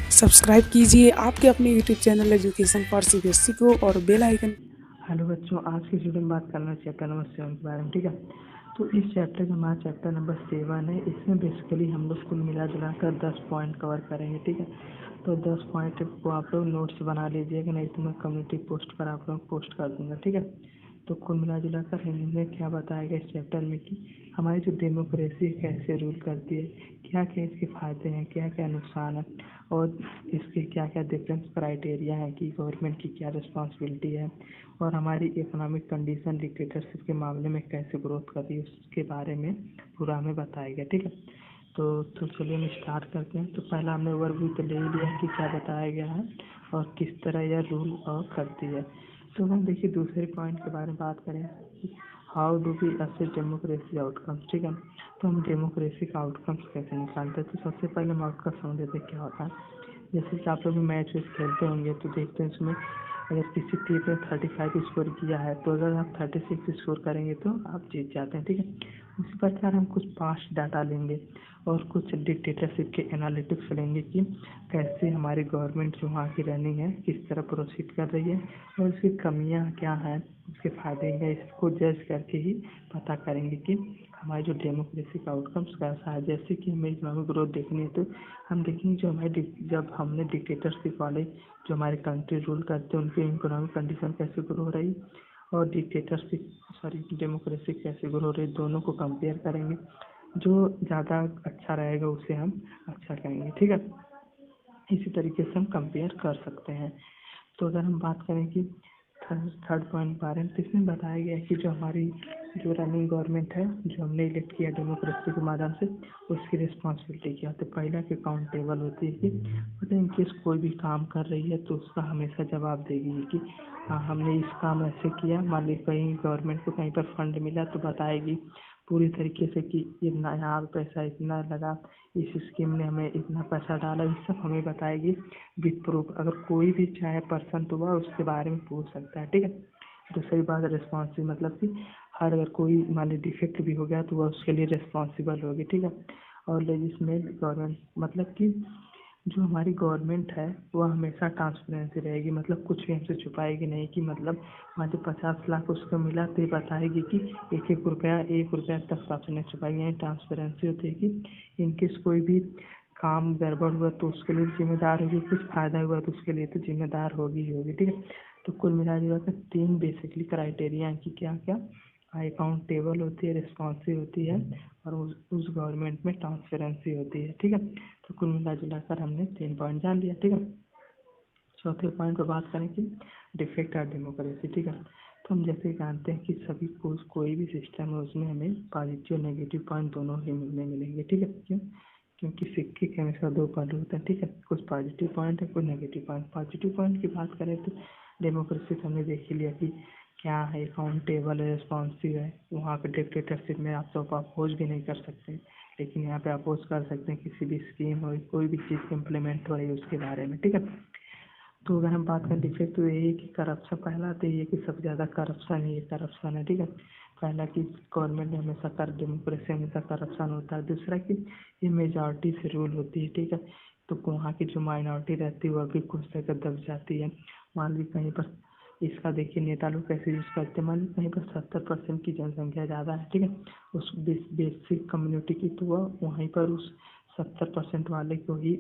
Subscribe कीजिए आपके अपने YouTube channel education for CBSE को और बेल आइकन। हेलो बच्चों, आज की वीडियो में बात करना है चैप्टर नंबर 7 के बारे में। ठीक है, तो इस चैप्टर का हमारा चैप्टर नंबर 7 है। इसमें बेसिकली हम लोग कुल मिला जुला कर 10 पॉइंट कवर करेंगे। ठीक है, तो 10 पॉइंट को आप लोग नोट्स बना लीजिएगा, नहीं तो मैं कम्युनिटी पोस्ट पर आप लोग पोस्ट कर दूंगा। ठीक है, तो कुल मिला जुला कर इनमें क्या बताया गया इस चैप्टर में कि हमारी जो डेमोक्रेसी कैसे रूल करती है, क्या क्या इसके फ़ायदे हैं, क्या क्या नुकसान है, और इसके क्या क्या डिफरेंस क्राइटेरिया है कि गवर्नमेंट की क्या रिस्पॉन्सिबिलिटी है, और हमारी इकोनॉमिक कंडीशन डिक्टेटरशिप के मामले में कैसे ग्रोथ कर रही है उसके बारे में पूरा हमें बताया गया। ठीक है, तो चलिए हम स्टार्ट करते हैं। तो पहला हमने ओवरव्यू तो ले ही लिया कि क्या बताया गया है और किस तरह यह रूल करती है। तो हम देखिए दूसरे पॉइंट के बारे में बात करें, how do we assess democracy outcomes. ठीक है, तो हम डेमोक्रेसी का आउटकम्स कैसे निकालते हैं। तो सबसे पहले हम आउटकम समझ लेते क्या होता है। जैसे कि आप लोग मैच वैच खेलते होंगे तो देखते हैं इसमें अगर किसी टीम ने 35 स्कोर किया है तो अगर आप 36 स्कोर करेंगे तो आप जीत जाते हैं। ठीक है, उसी प्रकार हम कुछ पास्ट डाटा लेंगे और कुछ डिक्टेटरशिप के एनालिटिक्स लेंगे कि कैसे हमारी गवर्नमेंट जो वहाँ की रनिंग है किस तरह प्रोसीड कर रही है और उसकी कमियाँ क्या हैं, उसके फायदे क्या, इसको जज करके ही पता करेंगे कि हमारी जो डेमोक्रेसी का आउटकम्स कैसा है। जैसे कि हमें इकोनॉमिक ग्रोथ देखनी है तो हम देखेंगे जो हमारे जब हमने डिक्टेटरशिप वाले जो हमारे कंट्री रूल करते हैं उनकी इकोनॉमिक कंडीशन कैसे ग्रो हो रही और डिक्टेटरशिप डेमोक्रेसी कैसे ग्रो हो रही, दोनों को कंपेयर करेंगे। जो ज़्यादा अच्छा रहेगा उसे हम अच्छा कहेंगे। ठीक है, इसी तरीके से हम कंपेयर कर सकते हैं। तो अगर हम बात करें कि थर्ड पॉइंट बारे में, तो इसमें बताया गया है कि जो हमारी जो रनिंग गवर्नमेंट है जो हमने इलेक्ट किया डेमोक्रेसी के माध्यम से, उसकी रिस्पॉन्सिबिलिटी क्या होती है। पहला कि अकाउंटेबल होती है कि मतलब इनकेस कोई भी काम कर रही है तो उसका हमेशा जवाब देगी कि हाँ हमने इस काम ऐसे किया। मान ली कहीं गवर्नमेंट को कहीं पर फंड मिला तो बताएगी पूरी तरीके से कि इतना यहाँ पैसा इतना लगा, इस स्कीम ने हमें इतना पैसा डाला, ये सब हमें बताएगी विद प्रूफ। अगर कोई भी चाहे पर्सन तो वह उसके बारे में पूछ सकता है। ठीक है, दूसरी बात रिस्पॉन्सिबल मतलब कि हर अगर कोई मान ली डिफेक्ट भी हो गया तो वह उसके लिए रिस्पॉन्सिबल होगी। ठीक है, और लेजिस्लेट गवर्नमेंट मतलब कि जो हमारी गवर्नमेंट है वह हमेशा ट्रांसपेरेंसी रहेगी, मतलब कुछ भी हमसे छुपाएगी नहीं कि मतलब मान ली 50 लाख उसको मिला तो ये बताएगी कि एक रुपया तक आपसे नहीं छुपाएगी। यानी ट्रांसपेरेंसी होती है कि इनकेस कोई भी काम गड़बड़ हुआ तो उसके लिए जिम्मेदार होगी, कुछ फ़ायदा हुआ तो उसके लिए तो जिम्मेदार होगी ही होगी। ठीक है, तो कुल मिला जुला कर 3 बेसिकली क्राइटेरिया हैं कि क्या क्या अकाउंटेबल होती है, रिस्पॉन्सिव होती है और उस गवर्नमेंट में ट्रांसपेरेंसी होती है। ठीक है, तो कुल मिला जुला कर हमने 3 पॉइंट जान लिया। ठीक है, चौथे पॉइंट पर बात करें कि डिफेक्ट ऑफ डेमोक्रेसी। ठीक है, तो हम जैसे जानते हैं कि सभी कोई भी सिस्टम है उसमें हमें पॉजिटिव नेगेटिव पॉइंट दोनों ही मिलेंगे। ठीक है, क्यों, क्योंकि सिक्के के हमेशा दो पहलू होते हैं। ठीक है, कुछ पॉजिटिव पॉइंट है कुछ नेगेटिव पॉइंट। पॉजिटिव पॉइंट की बात करें तो डेमोक्रेसी से हमने देख ही लिया कि क्या है, अकाउंटेबल है, रिस्पॉन्सिव है। वहाँ पे डिक्टेटरशिप में आप तो अपोज भी नहीं कर सकते, लेकिन यहाँ पे अपोज कर सकते हैं किसी भी स्कीम हो, कोई भी चीज़ इम्प्लीमेंट हो रही है उसके बारे में। ठीक है, तो अगर हम बात करें डिफेक्ट तो यही है कि करप्शन, पहला तो ये कि सबसे ज़्यादा करप्शन ही करप्शन है। ठीक है, पहला कि गवर्नमेंट में हमेशा कर डेमोक्रेसी हमेशा करप्शन होता है। दूसरा कि ये मेजॉरिटी से रूल होती है। ठीक है, तो वहाँ की जो माइनॉरिटी रहती है वह भी कुछ जगह दब जाती है। मान ली कहीं पर इसका देखिए नेता लोग कैसे यूज़ करते हैं, मान ली कहीं पर 70% की जनसंख्या ज़्यादा है। ठीक है, उस बेसिक कम्युनिटी की, तो वह वहीं पर उस 70% वाले को ही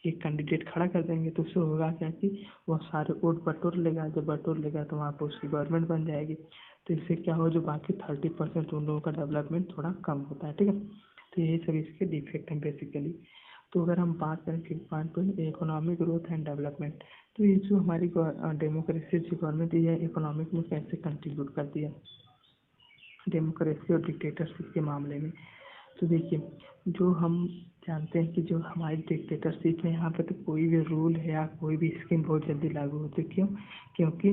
एक कैंडिडेट खड़ा कर देंगे। तो उससे होगा क्या कि वह सारे वोट बटोर लेगा, जब बटोर लेगा तो वहाँ पर उसकी गवर्नमेंट बन जाएगी। तो इससे क्या हो, जो बाकी 30% उन लोगों का डेवलपमेंट थोड़ा कम होता है। ठीक है, तो यही सब इसके डिफेक्ट हैं बेसिकली। तो अगर हम बात करें फिफ्थ पॉइंट पर इकोनॉमिक ग्रोथ एंड डेवलपमेंट, तो ये जो हमारी डेमोक्रेसी जो गवर्नमेंट ये इकोनॉमिक में कैसे कंट्रीब्यूट करती है डेमोक्रेसी और डिक्टेटरशिप के मामले में। तो देखिए जो हम जानते हैं कि जो हमारी डिक्टेटरशिप है यहाँ पे तो कोई भी रूल है या कोई भी स्कीम बहुत जल्दी लागू होती है। क्यों, क्योंकि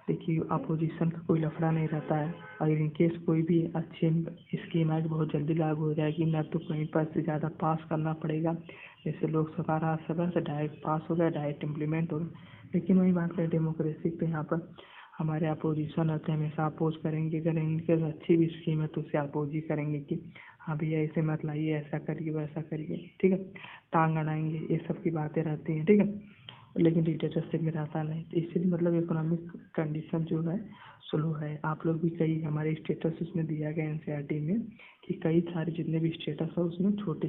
देखिए अपोजिशन का कोई लफड़ा नहीं रहता है। और इनकेस कोई भी अच्छी स्कीम है बहुत जल्दी लागू हो जाएगी, ना तो कहीं पर से ज़्यादा पास करना पड़ेगा। जैसे लोकसभा राज्यसभा से डायरेक्ट पास हो गया, डायरेक्ट इम्प्लीमेंट हो गया। लेकिन वही बात करें डेमोक्रेसी पे, यहाँ पर हमारे अपोजिशन रहते हैं, हमेशा अपोज करेंगे। अगर इनके अच्छी भी स्कीम है तो उसे अपोज ही करेंगे कि हाँ भैया ऐसे मत लाइए, ऐसा करिए वैसा करिए, ठीक है, टांग अड़ाएंगे, ये सब की बातें रहती हैं, ठीक है। लेकिन डिक्टेटरशिप में रहता नहीं, तो इसीलिए मतलब इकोनॉमिक कंडीशन जो है स्लो है। आप लोग भी कई हमारे स्टेटस उसमें दिया गया एनसीईआरटी में कि कई सारे जितने भी स्टेटस है उसमें छोटे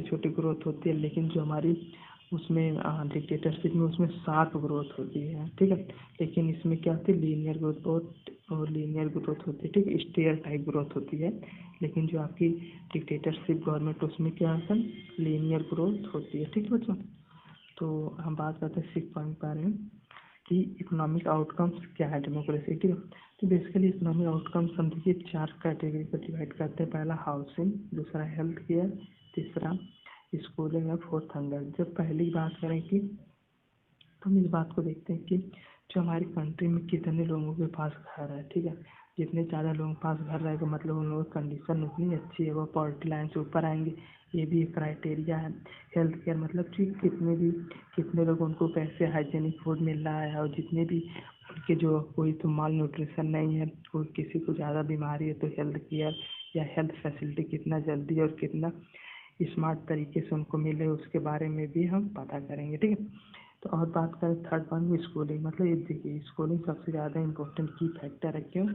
छोटे ग्रोथ होती है, लेकिन जो हमारी उसमें डिक्टेटरशिप में उसमें शार्प ग्रोथ होती है, ठीक है। लेकिन इसमें क्या होती है, लीनियर ग्रोथ और लीनियर ग्रोथ होती है, ठीक है, स्टेयर टाइप ग्रोथ होती है। लेकिन जो आपकी डिक्टेटरशिप गवर्नमेंट उसमें क्या होता है, लीनियर ग्रोथ होती है, ठीक है बच्चों। तो हम बात करते हैं 6 पॉइंट के बारे में कि इकोनॉमिक आउटकम्स क्या है डेमोक्रेसी, ठीक है। तो बेसिकली इकोनॉमिक आउटकम्स हम देखिए 4 कैटेगरी पर डिवाइड करते हैं। पहला हाउसिंग, दूसरा हेल्थ केयर, तीसरा स्कूलिंग और फोर्थ हंगर। जब पहली बात करें कि तो हम इस बात को देखते हैं कि जो हमारी कंट्री में कितने लोगों के पास घर है, ठीक है। जितने ज़्यादा लोगों के पास घर रहेगा मतलब उन लोगों की कंडीशन उतनी अच्छी है, वो पॉवर्टी लाइन से ऊपर आएंगे, ये भी एक क्राइटेरिया है। हेल्थ केयर मतलब कि कितने लोग उनको कैसे हाइजीनिक फूड मिल रहा है, और जितने भी उनके जो कोई तो माल न्यूट्रिशन नहीं है, कोई किसी को ज़्यादा बीमारी है, तो हेल्थ केयर या हेल्थ फैसिलिटी कितना जल्दी और कितना स्मार्ट तरीके से उनको मिले उसके बारे में भी हम पता करेंगे, ठीक है। तो और बात करें थर्ड पॉइंट में स्कूलिंग, मतलब ये देखिए स्कूलिंग सबसे ज़्यादा इम्पोर्टेंट की फैक्टर है। क्यों?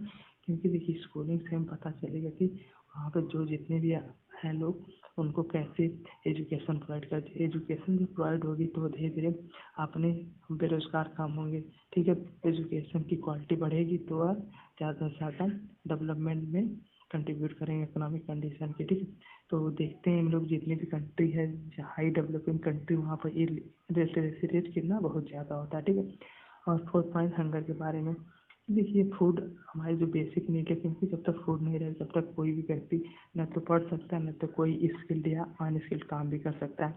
क्योंकि देखिए स्कूलिंग से हम पता चलेगा कि वहाँ पर जो जितने भी हैं लोग उनको कैसे एजुकेशन प्रोवाइड करते। एजुकेशन जब प्रोवाइड होगी तो धीरे धीरे अपने बेरोजगार कम होंगे, ठीक है। एजुकेशन की क्वालिटी बढ़ेगी तो वह ज़्यादा से ज़्यादा डेवलपमेंट में कंट्रीब्यूट करेंगे इकोनॉमिक कंडीशन के, ठीक है। तो देखते हैं हम लोग जितनी भी कंट्री है, हाई डेवलपिंग कंट्री, वहाँ पर लिटरेसी रेट कितना बहुत ज़्यादा होता है, ठीक है। और फोर्थ पॉइंट हंगर के बारे में, देखिए फूड हमारी जो बेसिक नीड है, क्योंकि जब तक फूड नहीं रहेगा तब तक कोई भी व्यक्ति न तो पढ़ सकता है, न तो कोई स्किल्ड या अनस्किल्ड काम भी कर सकता है।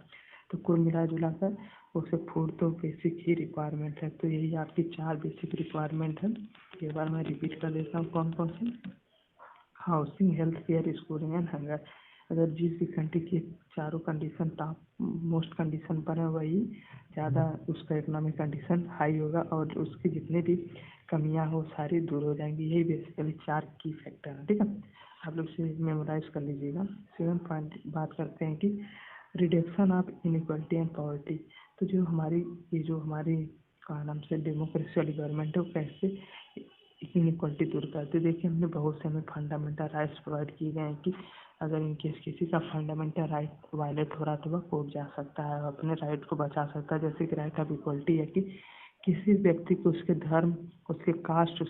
तो कुल मिला जुला कर उसे फूड तो बेसिक ही रिक्वायरमेंट है। तो यही आपकी 4 बेसिक रिक्वायरमेंट है। एक बार मैं रिपीट कर देता हूँ कौन कौन सी। Housing, health care, schooling and hunger. अगर जिस भी कंट्री की चारों कंडीशन टॉप मोस्ट कंडीशन पर है, वही ज़्यादा उसका इकोनॉमिक कंडीशन हाई होगा और उसकी जितनी भी कमियां हो सारी दूर हो जाएंगी। यही बेसिकली 4 की फैक्टर है, ठीक है। आप लोग इसे मेमोराइज कर लीजिएगा। 7 पॉइंट बात करते हैं कि reduction of inequality and poverty. तो जो हमारी ये जो हमारी का नाम से डेमोक्रेसी वाली गवर्नमेंट है, वो कैसे इनइक्वालिटी दूर करते। देखिए हमने बहुत से हमें फंडामेंटल राइट्स प्रोवाइड किए गए हैं कि अगर इनकेस किसी का फंडामेंटल राइट वायलेट हो रहा है तो वह कोर्ट जा सकता है, अपने राइट को बचा सकता है। जैसे कि राइट ऑफ इक्वलिटी है कि किसी व्यक्ति को उसके धर्म, उसके कास्ट,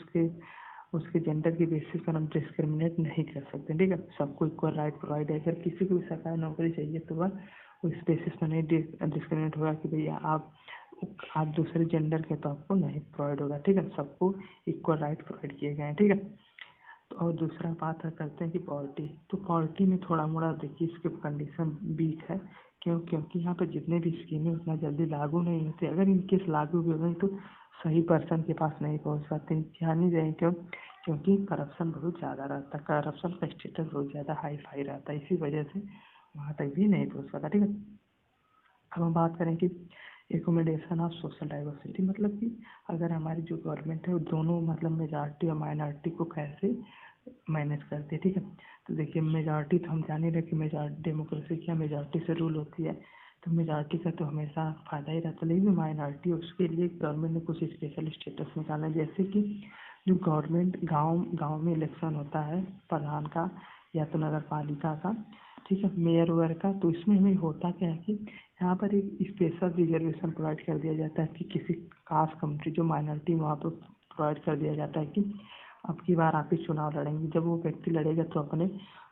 उसके जेंडर के बेसिस पर हम डिस्क्रिमिनेट नहीं कर सकते, ठीक है। सबको इक्वल राइट प्रोवाइड है। अगर किसी को भी सरकारी नौकरी चाहिए तो वह उस बेसिस पर नहीं डिस्क्रिमिनेट होगा कि भैया आप दूसरे जेंडर के तो आपको नहीं प्रोवाइड होगा, ठीक है। सबको इक्वल राइट प्रोवाइड किए गए हैं, ठीक है। तो और दूसरा बात है करते हैं कि पॉवर्टी। तो पॉवर्टी में थोड़ा मोड़ा देखिए इसके कंडीशन वीक है। क्यों? क्योंकि यहाँ पर जितने भी स्कीमें उतना जल्दी लागू नहीं होती। अगर इनकेस लागू भी हो गई तो सही पर्सन के पास नहीं पहुँच पाते। ध्यान नहीं दें क्यों? क्योंकि करप्शन बहुत ज़्यादा रहता है, करप्शन का स्टेटस बहुत ज़्यादा हाई फाई रहता है, इसी वजह से वहाँ तक भी नहीं पहुँच पाता, ठीक है। अब हम बात करें कि एकोमोडेशन ऑफ सोशल डाइवर्सिटी, मतलब कि अगर हमारी जो गवर्नमेंट है वो दोनों मतलब मेजॉरिटी और माइनॉरिटी को कैसे मैनेज करती है, ठीक है। तो देखिए मेजॉरिटी तो हम जान ही रहे कि मेजॉरिटी डेमोक्रेसी क्या मेजॉरिटी से रूल होती है, तो मेजॉरिटी का तो हमेशा फ़ायदा ही रहता है। लेकिन माइनॉरिटी उसके लिए गवर्नमेंट ने कुछ स्पेशल स्टेटस निकाला है। जैसे कि जो गवर्नमेंट गांव गांव में इलेक्शन होता है प्रधान का या तो नगर पालिका का, ठीक है, मेयर वेयर का, तो इसमें हमें होता क्या है कि यहाँ पर एक स्पेशल रिजर्वेशन प्रोवाइड कर दिया जाता है कि किसी कास्ट कम्युनिटी जो माइनॉरिटी वहाँ पर प्रोवाइड कर दिया जाता है कि अब की बार आप ही चुनाव लड़ेंगे। जब वो व्यक्ति लड़ेगा तो अपने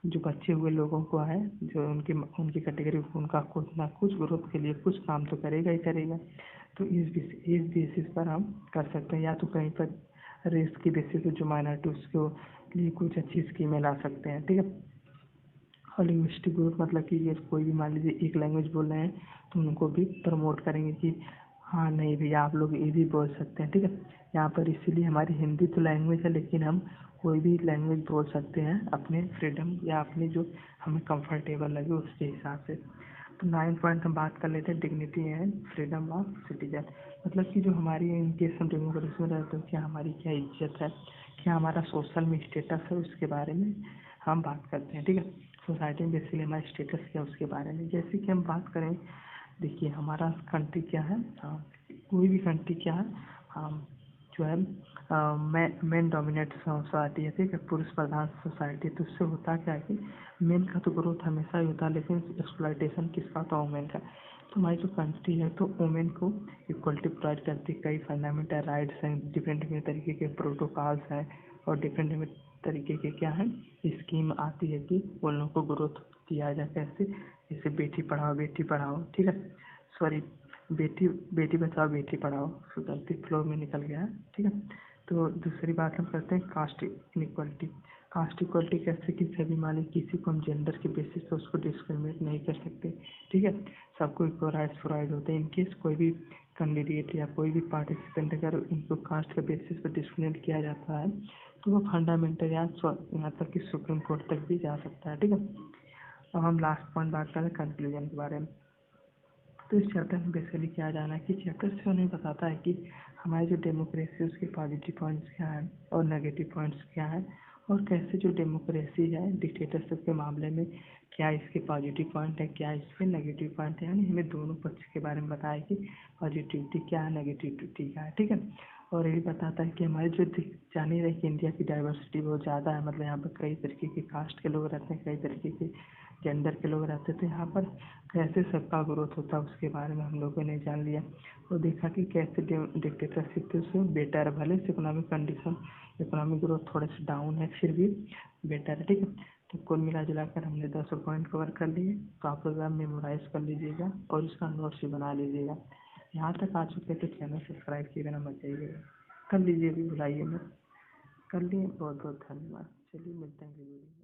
जो बचे हुए लोगों को है, जो उनकी कैटेगरी, उनका कुछ ना कुछ ग्रोथ के लिए कुछ काम तो करेगा ही करेगा। तो इस बेसिस पर हम कर सकते हैं, या तो कहीं पर रेस की बेसिस पे जो माइनॉरिटी उसको लिए कुछ अच्छी स्कीमें ला सकते हैं, ठीक है। और लिंग्विस्टिक ग्रोथ मतलब कि ये कोई भी मान लीजिए एक लैंग्वेज बोल रहे हैं तो उनको भी प्रमोट करेंगे कि हाँ नहीं भैया आप लोग ये भी बोल सकते हैं, ठीक है। यहाँ पर इसीलिए हमारी हिंदी तो लैंग्वेज है, लेकिन हम कोई भी लैंग्वेज बोल सकते हैं अपने फ्रीडम या अपनी जो हमें कंफर्टेबल लगे उसके हिसाब से। तो 9 पॉइंट हम बात कर लेते हैं dignity and freedom of citizen. मतलब कि जो हमारी इनकेस हम डेमोक्रेसी में रहते हैं क्या हमारी क्या इज्जत है, क्या हमारा सोशल में स्टेटस है, उसके बारे में हम बात करते हैं, ठीक है। सोसाइटी में बेसिकली हमारा स्टेटस क्या है उसके बारे में। जैसे कि हम बात करें, देखिए हमारा कंट्री क्या है, कोई भी कंट्री क्या है, जो है मेन डोमिनेट सोसाइटी है, ठीक है, पुरुष प्रधान सोसाइटी। तो उससे होता क्या है कि मेन का तो ग्रोथ हमेशा ही होता है, लेकिन एक्सप्लॉयटेशन किसका होता है, वुमेन का। तो हमारी जो कंट्री है तो वुमेन को इक्वलिटी प्रोवाइड करती है, कई फंडामेंटल राइट्स हैं, डिफरेंट डिफरेंट तरीके के प्रोटोकॉल्स हैं और डिफरेंट डिफरेंट तरीके के क्या है स्कीम आती है कि उन लोगों को ग्रोथ किया जाए कैसे। जैसे बेटी पढ़ाओ, ठीक है, सॉरी, बेटी बेटी बचाओ बेटी पढ़ाओ, गलती फ्लो में निकल गया है, ठीक है। तो दूसरी बात हम करते हैं कास्ट इनइक्वलिटी। कास्ट इक्वलिटी कैसे कि सभी माने किसी को हम जेंडर के बेसिस पे उसको डिस्क्रिमिनेट नहीं कर सकते, ठीक है, सबको इक्वल राइट्स प्रोवाइड होते हैं। इनकेस कोई भी कैंडिडेट या कोई भी पार्टिसिपेंट अगर उनको कास्ट के बेसिस पर डिस्क्रिमिनेट किया जाता है तो वो फंडामेंटल यहाँ तक कि सुप्रीम कोर्ट तक भी जा सकता है, ठीक है। अब हम लास्ट पॉइंट बात करें कंक्लूजन के बारे में। तो इस चैप्टर में बेसिकली क्या जाना है कि चैप्टर से उन्हें बताता है कि हमारी जो डेमोक्रेसी है उसके पॉजिटिव पॉइंट्स क्या हैं और नेगेटिव पॉइंट्स क्या हैं, और कैसे जो डेमोक्रेसी है डिक्टेटरशिप के मामले में क्या इसके पॉजिटिव पॉइंट है, क्या इसके नेगेटिव पॉइंट है। यानी हमें दोनों पक्ष के बारे में बताया कि पॉजिटिविटी क्या है, नेगेटिविटी क्या है, ठीक है। और ये भी बताता है कि हमारी जो जान ही रहे कि इंडिया की डाइवर्सिटी बहुत ज़्यादा है, मतलब यहाँ पर कई तरीके के कास्ट के लोग रहते हैं, कई तरीके के जेंडर के लोग रहते थे। यहाँ पर कैसे सबका ग्रोथ होता है उसके बारे में हम लोगों ने जान लिया और देखा कि कैसे डिक्टेटरशिप से बेटर, भले से इकोनॉमिक कंडीशन, इकोनॉमिक ग्रोथ थोड़े से डाउन है फिर भी बेटर है, ठीक है। तो कुल मिला जुलाकर हमने 10 पॉइंट कवर कर लिए। तो आप लोग मेमोराइज कर लीजिएगा और उसका नोट्स भी बना लीजिएगा। यहाँ तक आ चुके तो चैनल सब्सक्राइब किए बिना मत जाइएगा, कर लीजिए, भी भुलाइए मत, कर लिए। बहुत बहुत धन्यवाद। चलिए मिलते हैं अगली वीडियो में।